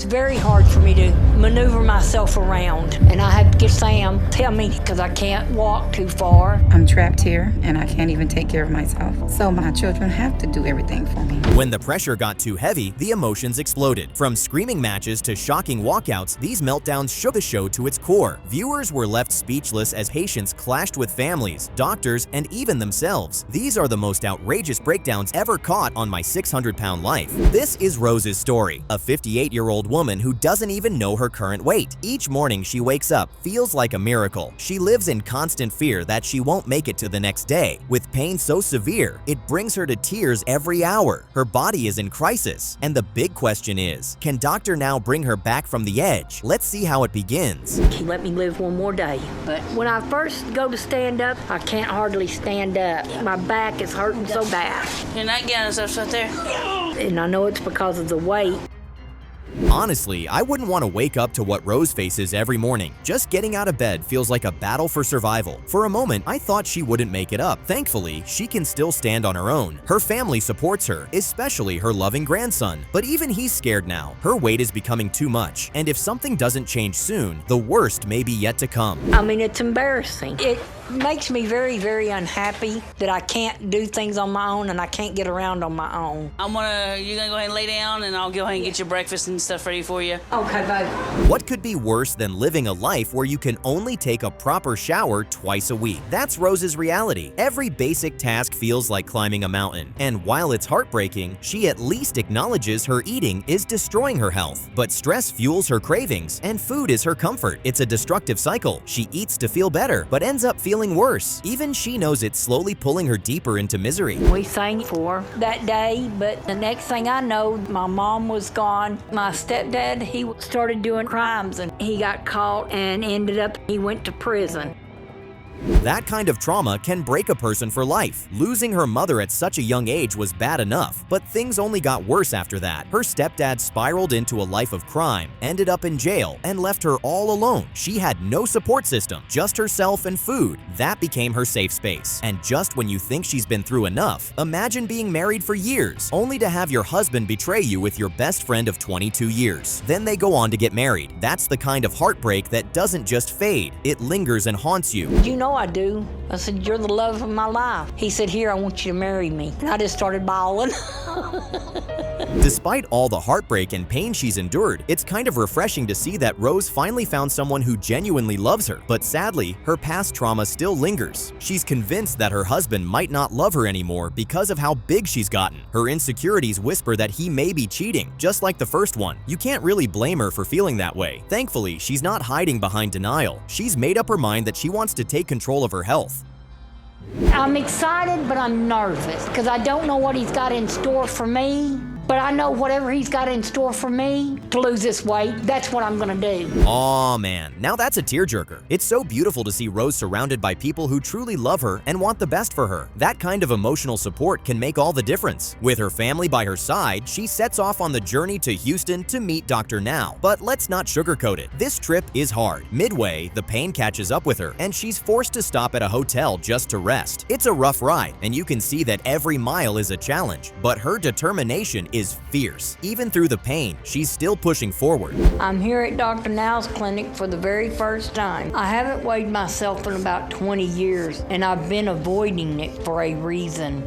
very hard for me to maneuver myself around, and I had to get Sam tell me because I can't walk too far. I'm trapped here, and I can't even take care of myself, so my children have to do everything for me. When the pressure got too heavy, the emotions exploded. From screaming matches to shocking walkouts, these meltdowns shook the show to its core. Viewers were left speechless as patients clashed with families, doctors, and even themselves. These are the most outrageous breakdowns ever caught on My 600-Pound Life. This is Rose's story, a 58-year-old woman who doesn't even know her current weight. Each morning she wakes up feels like a miracle. She lives in constant fear that she won't make it to the next day. With pain so severe, it brings her to tears every hour. Her body is in crisis. And the big question is, can Dr. Now bring her back from the edge? Let's see how it begins. He let me live one more day. But when I first go to stand up, I can't hardly stand up. My back is hurting so bad. Your nightgown and stuff's right there. And I know it's because of the weight. Honestly, I wouldn't want to wake up to what Rose faces every morning. Just getting out of bed feels like a battle for survival. For a moment, I thought she wouldn't make it up. Thankfully, she can still stand on her own. Her family supports her, especially her loving grandson. But even he's scared now. Her weight is becoming too much, and if something doesn't change soon, the worst may be yet to come. I mean, it's embarrassing. It makes me very, very unhappy that I can't do things on my own and I can't get around on my own. You're gonna go ahead and lay down, and I'll go ahead and get your breakfast and stuff ready for you. Okay, babe. What could be worse than living a life where you can only take a proper shower twice a week? That's Rose's reality. Every basic task feels like climbing a mountain. And while it's heartbreaking, she at least acknowledges her eating is destroying her health. But stress fuels her cravings, and food is her comfort. It's a destructive cycle. She eats to feel better, but ends up feeling worse. Even she knows it's slowly pulling her deeper into misery. We sang for that day, but the next thing I know, my mom was gone. My stepdad, he started doing crimes, and he got caught and he went to prison. That kind of trauma can break a person for life. Losing her mother at such a young age was bad enough, but things only got worse after that. Her stepdad spiraled into a life of crime, ended up in jail, and left her all alone. She had no support system, just herself and food. That became her safe space. And just when you think she's been through enough, imagine being married for years, only to have your husband betray you with your best friend of 22 years. Then they go on to get married. That's the kind of heartbreak that doesn't just fade, it lingers and haunts you. You know I do. I said, "You're the love of my life." He said, "Here, I want you to marry me." And I just started bawling. Despite all the heartbreak and pain she's endured, it's kind of refreshing to see that Rose finally found someone who genuinely loves her. But sadly, her past trauma still lingers. She's convinced that her husband might not love her anymore because of how big she's gotten. Her insecurities whisper that he may be cheating, just like the first one. You can't really blame her for feeling that way. Thankfully, she's not hiding behind denial. She's made up her mind that she wants to take control of her health. I'm excited, but I'm nervous because I don't know what he's got in store for me. But I know whatever he's got in store for me to lose this weight, that's what I'm gonna do. Aw man, now that's a tearjerker. It's so beautiful to see Rose surrounded by people who truly love her and want the best for her. That kind of emotional support can make all the difference. With her family by her side, she sets off on the journey to Houston to meet Dr. Now. But let's not sugarcoat it. This trip is hard. Midway, the pain catches up with her, and she's forced to stop at a hotel just to rest. It's a rough ride, and you can see that every mile is a challenge, but her determination is fierce. Even through the pain, she's still pushing forward. I'm here at Dr. Now's clinic for the very first time. I haven't weighed myself in about 20 years, and I've been avoiding it for a reason.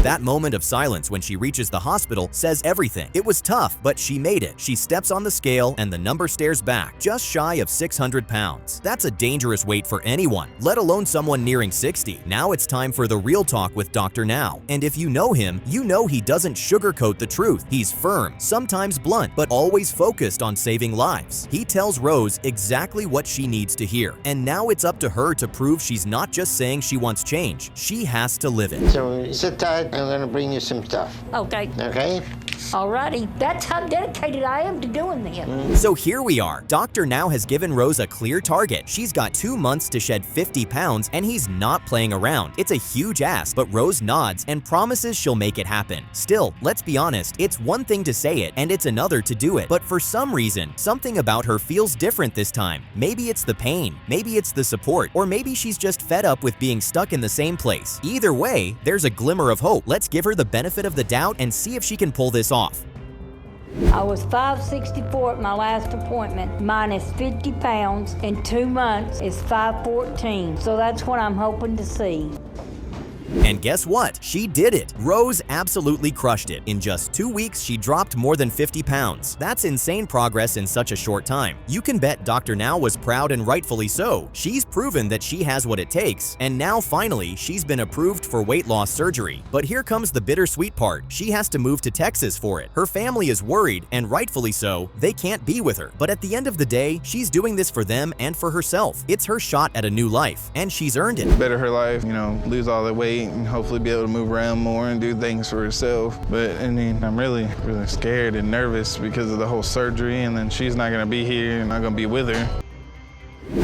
That moment of silence when she reaches the hospital says everything. It was tough, but she made it. She steps on the scale and the number stares back, just shy of 600 pounds. That's a dangerous weight for anyone, let alone someone nearing 60. Now it's time for the real talk with Dr. Now. And if you know him, you know he doesn't sugarcoat the truth. He's firm, sometimes blunt, but always focused on saving lives. He tells Rose exactly what she needs to hear. And now it's up to her to prove she's not just saying she wants change. She has to live it. So sit tight. I'm going to bring you some stuff. Okay. Okay? Alrighty. That's how dedicated I am to doing this. So here we are. Dr. Now has given Rose a clear target. She's got 2 months to shed 50 pounds, and he's not playing around. It's a huge ask, but Rose nods and promises she'll make it happen. Still, let's be honest, it's one thing to say it, and it's another to do it. But for some reason, something about her feels different this time. Maybe it's the pain, maybe it's the support, or maybe she's just fed up with being stuck in the same place. Either way, there's a glimmer of hope. Let's give her the benefit of the doubt and see if she can pull this off. I was 564 at my last appointment, minus 50 pounds. In 2 months is 514, so that's what I'm hoping to see. And guess what? She did it! Rose absolutely crushed it. In just 2 weeks, she dropped more than 50 pounds. That's insane progress in such a short time. You can bet Dr. Now was proud, and rightfully so. She's proven that she has what it takes, and now finally, she's been approved for weight loss surgery. But here comes the bittersweet part. She has to move to Texas for it. Her family is worried, and rightfully so. They can't be with her. But at the end of the day, she's doing this for them and for herself. It's her shot at a new life, and she's earned it. Better her life, lose all the weight and hopefully be able to move around more and do things for herself. But I'm really scared and nervous because of the whole surgery, and then she's not gonna be here and I'm gonna be with her.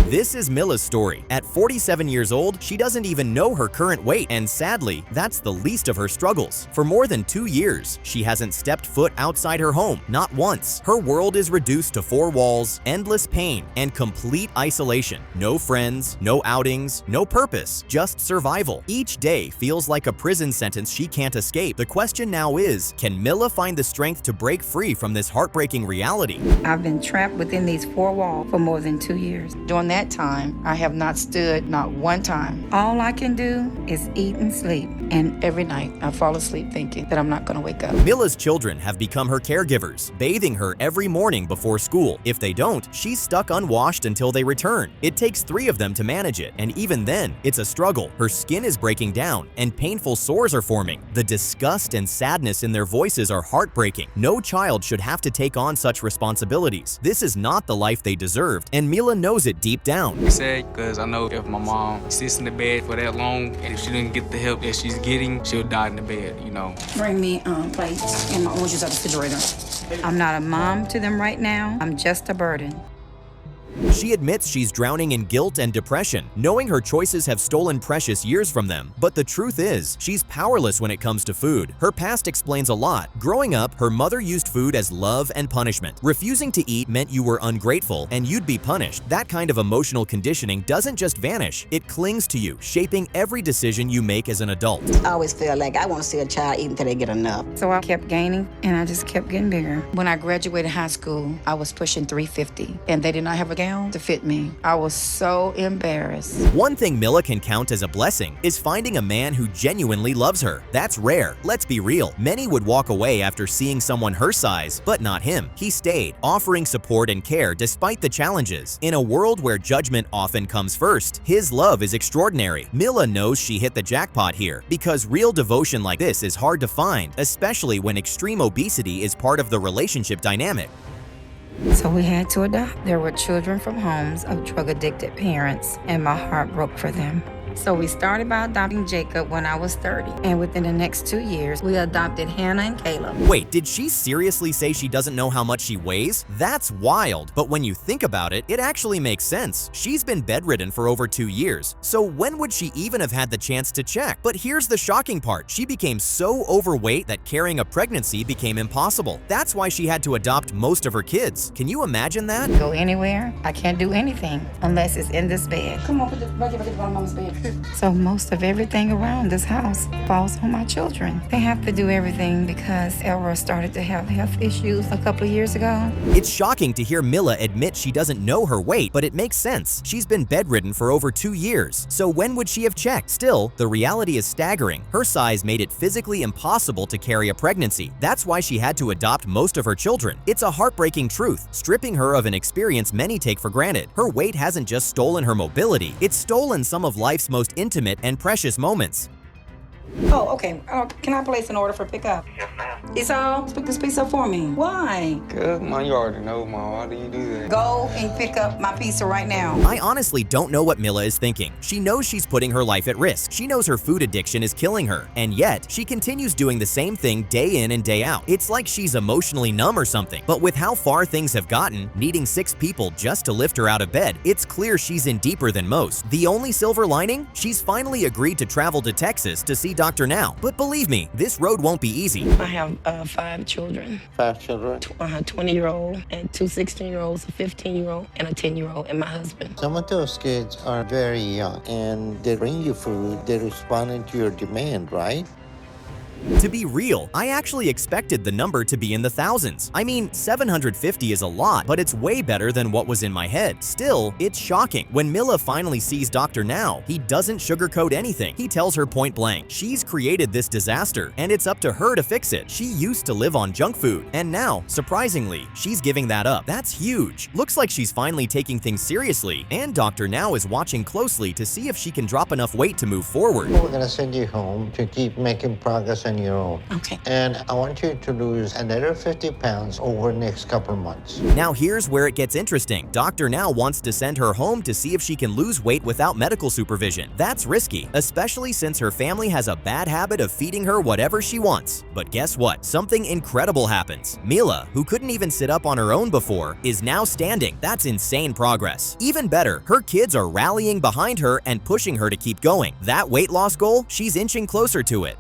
This is Milla's story. At 47 years old, she doesn't even know her current weight, and sadly, that's the least of her struggles. For more than 2 years, she hasn't stepped foot outside her home, not once. Her world is reduced to 4 walls, endless pain, and complete isolation. No friends, no outings, no purpose, just survival. Each day feels like a prison sentence she can't escape. The question now is, can Milla find the strength to break free from this heartbreaking reality? I've been trapped within these 4 walls for more than 2 years. During that time, I have not stood, not one time. All I can do is eat and sleep. And every night, I fall asleep thinking that I'm not going to wake up. Milla's children have become her caregivers, bathing her every morning before school. If they don't, she's stuck unwashed until they return. It takes 3 of them to manage it, and even then, it's a struggle. Her skin is breaking down, and painful sores are forming. The disgust and sadness in their voices are heartbreaking. No child should have to take on such responsibilities. This is not the life they deserved, and Milla knows it deep down. It's sad because I know if my mom sits in the bed for that long, and if she didn't get the help that she's getting, she'll die in the bed, Bring me plates and my oranges out of the refrigerator. I'm not a mom to them right now. I'm just a burden. She admits she's drowning in guilt and depression, knowing her choices have stolen precious years from them. But the truth is, she's powerless when it comes to food. Her past explains a lot. Growing up, her mother used food as love and punishment. Refusing to eat meant you were ungrateful and you'd be punished. That kind of emotional conditioning doesn't just vanish, it clings to you, shaping every decision you make as an adult. I always feel like I want to see a child eat until they get enough. So I kept gaining, and I just kept getting bigger. When I graduated high school, I was pushing 350, and they did not have a gown to fit me. I was so embarrassed. One thing Milla can count as a blessing is finding a man who genuinely loves her. That's rare. Let's be real. Many would walk away after seeing someone her size, but not him. He stayed, offering support and care despite the challenges. In a world where judgment often comes first, his love is extraordinary. Milla knows she hit the jackpot here, because real devotion like this is hard to find, especially when extreme obesity is part of the relationship dynamic. So we had to adopt. There were children from homes of drug-addicted parents, and my heart broke for them. So we started by adopting Jacob when I was 30, and within the next 2 years, we adopted Hannah and Caleb. Wait, did she seriously say she doesn't know how much she weighs? That's wild, but when you think about it, it actually makes sense. She's been bedridden for over 2 years, so when would she even have had the chance to check? But here's the shocking part. She became so overweight that carrying a pregnancy became impossible. That's why she had to adopt most of her kids. Can you imagine that? Go anywhere, I can't do anything unless it's in this bed. Come on, put the bucket on Mama's bed. So most of everything around this house falls on my children. They have to do everything because Elra started to have health issues a couple of years ago. It's shocking to hear Milla admit she doesn't know her weight, but it makes sense. She's been bedridden for over 2 years, so when would she have checked? Still, the reality is staggering. Her size made it physically impossible to carry a pregnancy. That's why she had to adopt most of her children. It's a heartbreaking truth, stripping her of an experience many take for granted. Her weight hasn't just stolen her mobility, it's stolen some of life's most intimate and precious moments. Oh, okay. Can I place an order for pickup? Yes, ma'am. It's all? Pick this pizza for me. Why? Cause, Mom, you already know, Mom. Why do you do that? Go and pick up my pizza right now. I honestly don't know what Milla is thinking. She knows she's putting her life at risk. She knows her food addiction is killing her, and yet she continues doing the same thing day in and day out. It's like she's emotionally numb or something. But with how far things have gotten, needing 6 people just to lift her out of bed, it's clear she's in deeper than most. The only silver lining? She's finally agreed to travel to Texas to see Dr. Now. But believe me, this road won't be easy. I have 5 children. 5 children? 20-year-old and 2 16-year-olds, a 15-year-old, and a 10-year-old, and my husband. Some of those kids are very young, and they bring you food. They're responding to your demand, right? To be real, I actually expected the number to be in the thousands. I mean, 750 is a lot, but it's way better than what was in my head. Still, it's shocking. When Milla finally sees Dr. Now, he doesn't sugarcoat anything. He tells her point blank, she's created this disaster, and it's up to her to fix it. She used to live on junk food, and now, surprisingly, she's giving that up. That's huge. Looks like she's finally taking things seriously, and Dr. Now is watching closely to see if she can drop enough weight to move forward. We're gonna send you home to keep making progress on your own. Okay. And I want you to lose another 50 pounds over the next couple of months. Now here's where it gets interesting. Dr. Now wants to send her home to see if she can lose weight without medical supervision. That's risky, especially since her family has a bad habit of feeding her whatever she wants. But guess what? Something incredible happens. Milla, who couldn't even sit up on her own before, is now standing. That's insane progress. Even better, her kids are rallying behind her and pushing her to keep going. That weight loss goal, she's inching closer to it.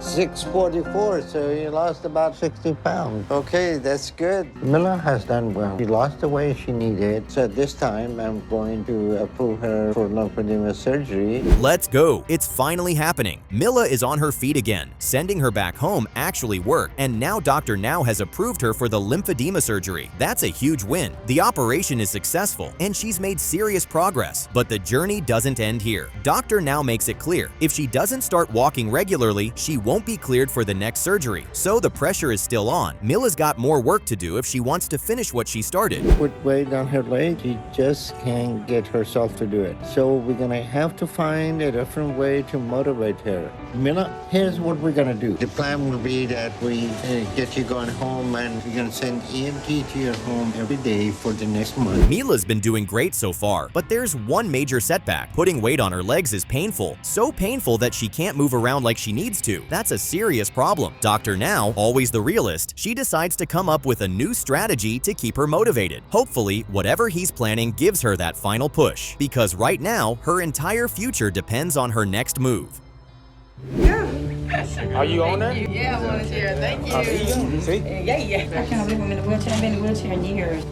644, so you lost about 60 pounds. Okay, that's good. Milla has done well. She lost the weight she needed, so this time I'm going to approve her for lymphedema surgery. Let's go. It's finally happening. Milla is on her feet again. Sending her back home actually worked, and now Dr. Now has approved her for the lymphedema surgery. That's a huge win. The operation is successful, and she's made serious progress. But the journey doesn't end here. Dr. Now makes it clear, if she doesn't start walking regularly, she won't be cleared for the next surgery. So the pressure is still on. Milla's got more work to do if she wants to finish what she started. Put weight on her leg, she just can't get herself to do it. So we're gonna have to find a different way to motivate her. Milla, here's what we're gonna do. The plan will be that we get you going home, and we're gonna send EMT to your home every day for the next month. Milla's been doing great so far, but there's one major setback. Putting weight on her legs is painful. So painful that she can't move around like she needs to. That's a serious problem. Dr. Now, always the realist, she decides to come up with a new strategy to keep her motivated. Hopefully, whatever he's planning gives her that final push, because right now, her entire future depends on her next move. Are you on there? Yeah, I want to share. Thank you. See? Yeah. I can't believe I'm in the wheelchair. I've been in the wheelchair in years.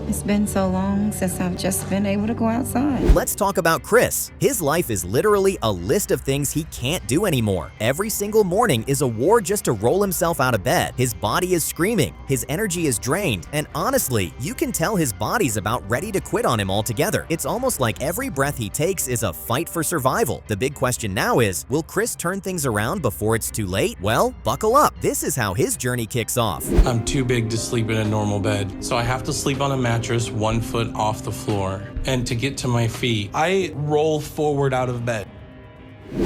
It's been so long since I've just been able to go outside. Let's talk about Chris. His life is literally a list of things he can't do anymore. Every single morning is a war just to roll himself out of bed. His body is screaming, his energy is drained, and honestly, you can tell his body's about ready to quit on him altogether. It's almost like every breath he takes is a fight for survival. The big question now is, will Chris turn things around before it's too late? Well, buckle up. This is how his journey kicks off. I'm too big to sleep in a normal bed, so I have to sleep on a mattress 1 foot off the floor. And to get to my feet, I roll forward out of bed.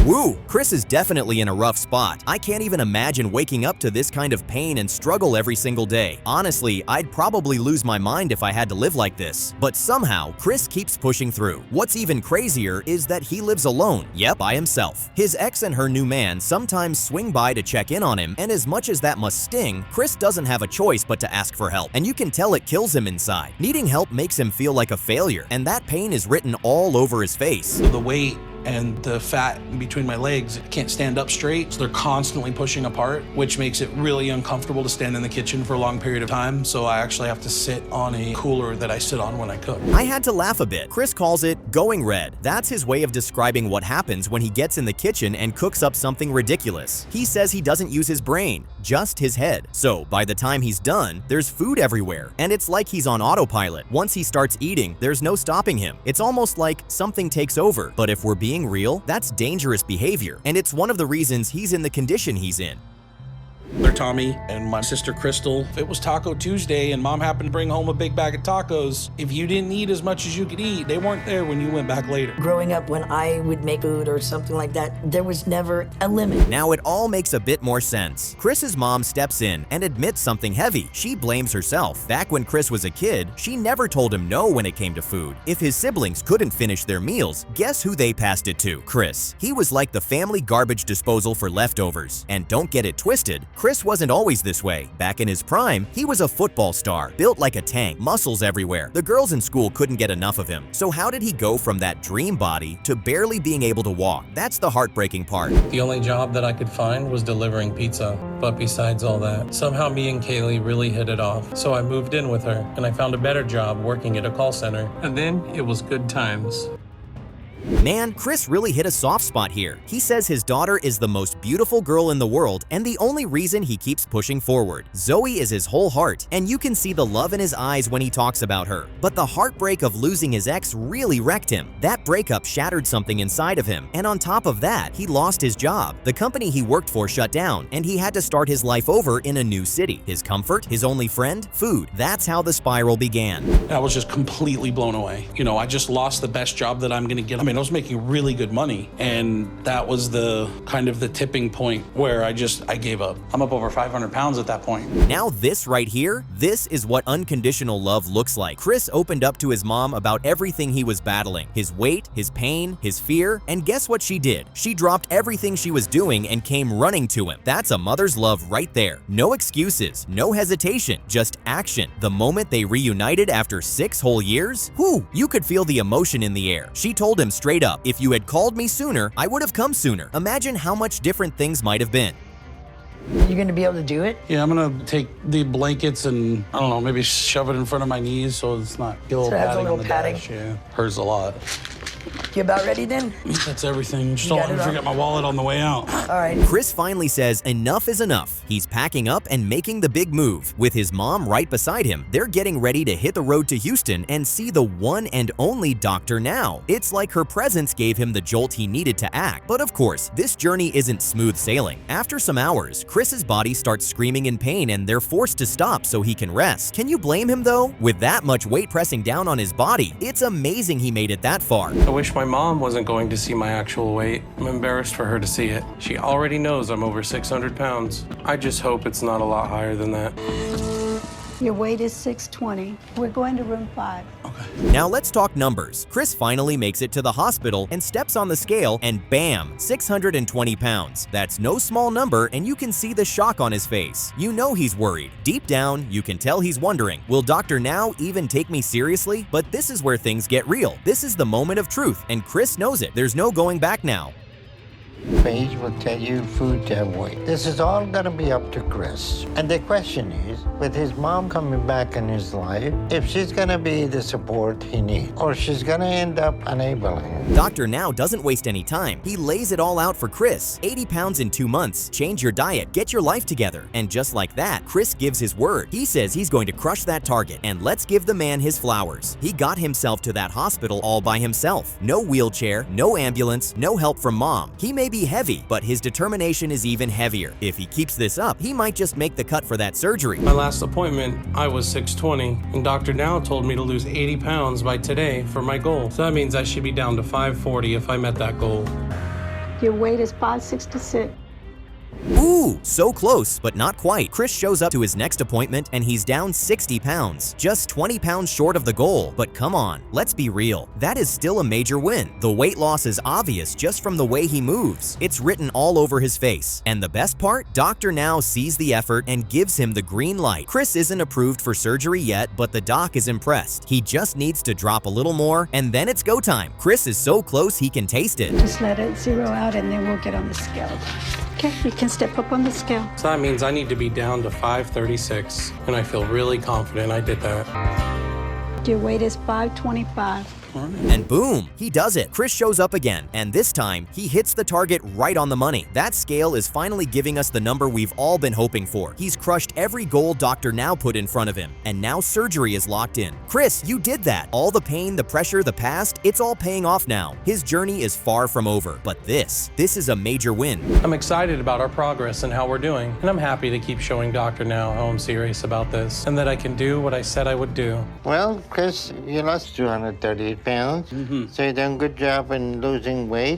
Woo! Chris is definitely in a rough spot. I can't even imagine waking up to this kind of pain and struggle every single day. Honestly, I'd probably lose my mind if I had to live like this. But somehow, Chris keeps pushing through. What's even crazier is that he lives alone, yep, by himself. His ex and her new man sometimes swing by to check in on him, and as much as that must sting, Chris doesn't have a choice but to ask for help. And you can tell it kills him inside. Needing help makes him feel like a failure, and that pain is written all over his face. So the weight and the fat in between my legs can't stand up straight, so they're constantly pushing apart, which makes it really uncomfortable to stand in the kitchen for a long period of time. So I actually have to sit on a cooler that I sit on when I cook. I had to laugh a bit. Chris calls it going red. That's his way of describing what happens when he gets in the kitchen and cooks up something ridiculous. He says he doesn't use his brain, just his head. So by the time he's done, there's food everywhere, and it's like he's on autopilot. Once he starts eating, there's no stopping him. It's almost like something takes over. But if we're being real, that's dangerous behavior, and it's one of the reasons he's in the condition he's in. They're Tommy and my sister Crystal. If it was Taco Tuesday and Mom happened to bring home a big bag of tacos, if you didn't eat as much as you could eat, they weren't there when you went back later. Growing up, when I would make food or something like that, there was never a limit. Now it all makes a bit more sense. Chris's mom steps in and admits something heavy. She blames herself. Back when Chris was a kid, she never told him no when it came to food. If his siblings couldn't finish their meals, guess who they passed it to? Chris. He was like the family garbage disposal for leftovers. And don't get it twisted, Chris wasn't always this way. Back in his prime, he was a football star, built like a tank, muscles everywhere. The girls in school couldn't get enough of him. So how did he go from that dream body to barely being able to walk? That's the heartbreaking part. The only job that I could find was delivering pizza. But besides all that, somehow me and Kaylee really hit it off. So I moved in with her, and I found a better job working at a call center. And then it was good times. Man, Chris really hit a soft spot here. He says his daughter is the most beautiful girl in the world and the only reason he keeps pushing forward. Zoe is his whole heart, and you can see the love in his eyes when he talks about her. But the heartbreak of losing his ex really wrecked him. That breakup shattered something inside of him, and on top of that, he lost his job. The company he worked for shut down, and he had to start his life over in a new city. His comfort, his only friend, food. That's how the spiral began. I was just completely blown away. You know, I just lost the best job that I'm gonna get. I mean, I was making really good money, and that was the kind of the tipping point where I gave up. I'm up over 500 pounds at that point. Now this right here, this is what unconditional love looks like. Chris opened up to his mom about everything he was battling, his weight, his pain, his fear, and guess what she did? She dropped everything she was doing and came running to him. That's a mother's love right there. No excuses, no hesitation, just action. The moment they reunited after 6 whole years, whew, you could feel the emotion in the air. She told him straight up, "If you had called me sooner, I would have come sooner." Imagine how much different things might have been. You gonna be able to do it? Yeah, I'm gonna take the blankets and, I don't know, maybe shove it in front of my knees so it's not a little So it has a padding little on the padding. dash. Yeah, hurts a lot. You about ready then? That's everything. Just You don't got let me it all? forget my wallet on the way out. All right. Chris finally says enough is enough. He's packing up and making the big move. With his mom right beside him, they're getting ready to hit the road to Houston and see the one and only Dr. Now. It's like her presence gave him the jolt he needed to act. But of course, this journey isn't smooth sailing. After some hours, Chris's body starts screaming in pain and they're forced to stop so he can rest. Can you blame him though? With that much weight pressing down on his body, it's amazing he made it that far. I wish my mom wasn't going to see my actual weight. I'm embarrassed for her to see it. She already knows I'm over 600 pounds. I just hope it's not a lot higher than that. Your weight is 620. We're going to room 5. Now let's talk numbers. Chris finally makes it to the hospital and steps on the scale and bam, 620 pounds. That's no small number and you can see the shock on his face. You know he's worried. Deep down, you can tell he's wondering, will Dr. Now even take me seriously? But this is where things get real. This is the moment of truth and Chris knows it. There's no going back now. Paige will tell you food to avoid. This is all gonna be up to Chris. And the question is, with his mom coming back in his life, if she's gonna be the support he needs, or she's gonna end up enabling him. Dr. Now doesn't waste any time. He lays it all out for Chris. 80 pounds in 2 months, change your diet, get your life together. And just like that, Chris gives his word. He says he's going to crush that target, and let's give the man his flowers. He got himself to that hospital all by himself. No wheelchair, no ambulance, no help from mom. He may be heavy, but his determination is even heavier. If he keeps this up, he might just make the cut for that surgery. My last appointment, I was 620, and Dr. Now told me to lose 80 pounds by today for my goal. So that means I should be down to 540 if I met that goal. Your weight is 566. Ooh, so close, but not quite. Chris shows up to his next appointment and he's down 60 pounds, just 20 pounds short of the goal. But come on, let's be real. That is still a major win. The weight loss is obvious just from the way he moves. It's written all over his face. And the best part, Dr. Now sees the effort and gives him the green light. Chris isn't approved for surgery yet, but the doc is impressed. He just needs to drop a little more and then it's go time. Chris is so close he can taste it. Just let it zero out and then we'll get on the scale. Okay, you can step up on the scale. So that means I need to be down to 536, and I feel really confident I did that. Your weight is 525. And boom, he does it. Chris shows up again, and this time, he hits the target right on the money. That scale is finally giving us the number we've all been hoping for. He's crushed every goal Dr. Now put in front of him, and now surgery is locked in. Chris, you did that. All the pain, the pressure, the past, it's all paying off now. His journey is far from over, but this is a major win. I'm excited about our progress and how we're doing, and I'm happy to keep showing Dr. Now how I'm serious about this, and that I can do what I said I would do. Well, Chris, you lost 238 pounds, so you done a good job in losing weight.